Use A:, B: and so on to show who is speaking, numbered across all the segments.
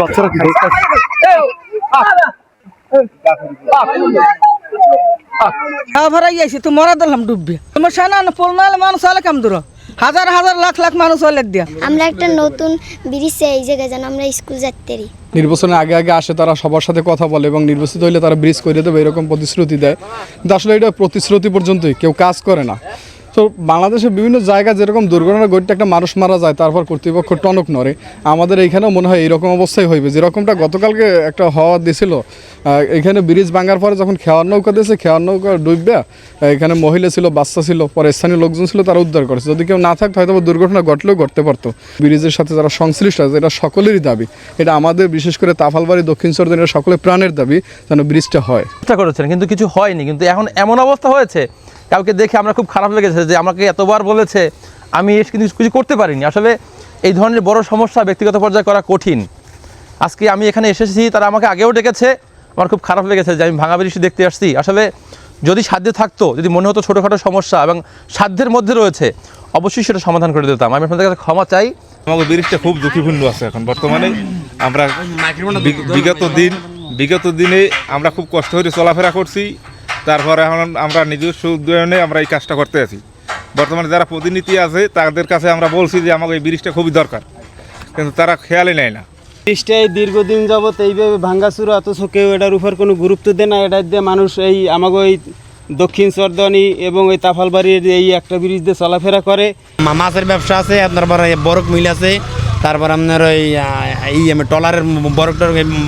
A: বাচ্চারা কি
B: ভরাই গেছি তো মরা দিলাম ডুববে তোমার সানা পোল নাহলে মানুষ হলে কাম দূর হাজার হাজার লাখ লাখ মানুষ হলে দিয়া
C: আমরা একটা নতুন ব্রিজ এই জায়গায় যেন আমরা স্কুল যেতে পারি।
D: নির্বাচনের আগে আগে আসে, তারা সবার সাথে কথা বলে এবং নির্বাচিত হইলে তারা ব্রিজ করে দেবে এরকম প্রতিশ্রুতি দেয়, কিন্তু আসলে এটা প্রতিশ্রুতি পর্যন্তই, কেউ কাজ করে না। তো বাংলাদেশের বিভিন্ন জায়গায় যেরকম দুর্ঘটনা ঘটতে একটা মানুষ মারা যায়, তারপর কর্তৃপক্ষ টনক নড়ে, আমাদের এইখানেও মনে হয় এইরকম অবস্থায় হইবে। যেরকমটা গতকালকে একটা হওয়া দিয়েছিল, এখানে ব্রিজ ভাঙার পরে যখন খেওয়ার নৌকা দিয়েছে, খেওয়ার নৌকা ডুববে, এখানে মহিলা ছিল, বাচ্চা ছিল, পরে স্থানীয় লোকজন ছিল, তারা উদ্ধার করেছে। যদি কেউ না থাকতো হয়তো দুর্ঘটনা ঘটলেও ঘটতে পারতো। ব্রিজের সাথে যারা সংশ্লিষ্ট আছে, এটা সকলেরই দাবি, এটা আমাদের বিশেষ করে তাফালবাড়ি দক্ষিণ চরদিন এটা সকলের প্রাণের দাবি যেন ব্রিজটা হয়।
E: চেষ্টা করেছেন কিন্তু কিছু হয়নি, কিন্তু এখন এমন অবস্থা হয়েছে কাউকে দেখে আমরা খুব খারাপ লেগেছে যে আমাকে এতবার বলেছে, আমি কিন্তু কিছু করতে পারিনি। আসলে এই ধরনের বড় সমস্যা ব্যক্তিগত পর্যায়ে করা কঠিন। আজকে আমি এখানে এসেছি, তারা আমাকে আগেও ডেকেছে, আমার খুব খারাপ লেগেছে যে আমি ভাঙা ব্রিজ দেখতে আসছি। আসলে যদি সাধ্যে থাকতো, যদি মনে হতো ছোটোখাটো সমস্যা এবং সাধ্যের মধ্যে রয়েছে, অবশ্যই সেটা সমাধান করে দিতাম। আমি আপনাদের কাছে ক্ষমা চাই।
F: আমাদের ব্রিজটা খুব ঝুঁকিপূর্ণ আছে এখন বর্তমানে। আমরা বিগত দিনে আমরা খুব কষ্ট করে চলাফেরা করছি, তারপরে এখন আমরা নিজস্ব উদ্যোগনে আমরা এই কাজটা করতে আছি। বর্তমানে যারা প্রতিনিধি আছে তাদের কাছে আমরা বলছি যে আমাকে এই ব্রিজটা খুবই দরকার, কিন্তু তারা খেয়ালই নেয় না।
G: ব্রিজটা এই দীর্ঘদিন যাবৎ এইভাবে ভাঙ্গাচুরা, অথচ কেউ এটার উপর কোনো গুরুত্ব দেয় না। এটা দিয়ে মানুষ এই আমাকে ওই দক্ষিণ চরদনি এবং ওই তাফালবাড়ির এই একটা ব্রিজ দিয়ে চলাফেরা করে।
H: মাছের ব্যবসা আছে, আপনার বরফ মিল আছে, তারপর আপনার ওই ট্রলারের বরফটা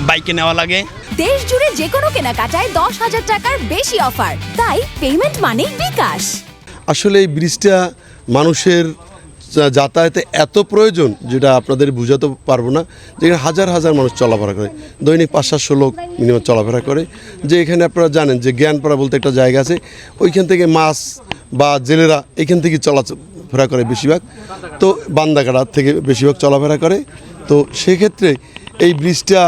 H: বাইকে নেওয়া লাগে।
I: দেশ জুড়ে যে কোনো কেনাকাটায় 10,000 টাকার বেশি অফার, তাই পেমেন্ট মানেই বিকাশ।
J: আসলে এই ব্রিজটা মানুষের যাতায়াতে এত প্রয়োজন যেটা আপনাদের বুঝাতে পারবো না। যেখানে হাজার হাজার মানুষ চলাফেরা করে, দৈনিক 500-700 লোক মিনিমাম চলাফেরা করে। যে এখানে আপনারা জানেন যে জ্ঞানপাড়া বলতে একটা জায়গা আছে, ওইখান থেকে মাছ বা জেলেরা এখান থেকে চলাফেরা করে বেশিরভাগ, তো বান্দাকাড়া থেকে বেশিরভাগ চলাফেরা করে। তো সেক্ষেত্রে এই ব্রিজটা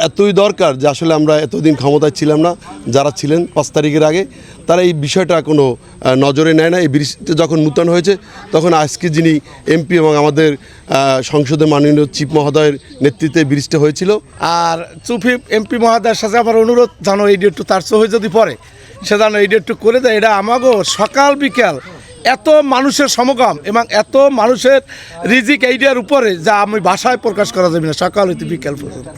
J: এতই দরকার যে আসলে আমরা এতদিন ক্ষমতায় ছিলাম না, যারা ছিলেন 5 তারিখের আগে তারা এই বিষয়টা কোনো নজরে নেয় না। এই ব্রিজটা যখন নূতন হয়েছে তখন আজকে যিনি এমপি এবং আমাদের সংসদের মাননীয় চিফ মহোদয়ের নেতৃত্বে ব্রিজটা হয়েছিল।
K: আর চিফ এমপি মহোদয়ের সাথে আমার অনুরোধ, জানো এই ডেটটু তার সহ যদি পড়ে সে যেন এই ডেটটু করে দেয়। এটা আমাকেও সকাল বিকাল এত মানুষের সমাগম এবং এত মানুষের রিজিক এইটার উপরে যা আমি ভাষায় প্রকাশ করা যাবে না, সকাল হইতে বিকাল পর্যন্ত।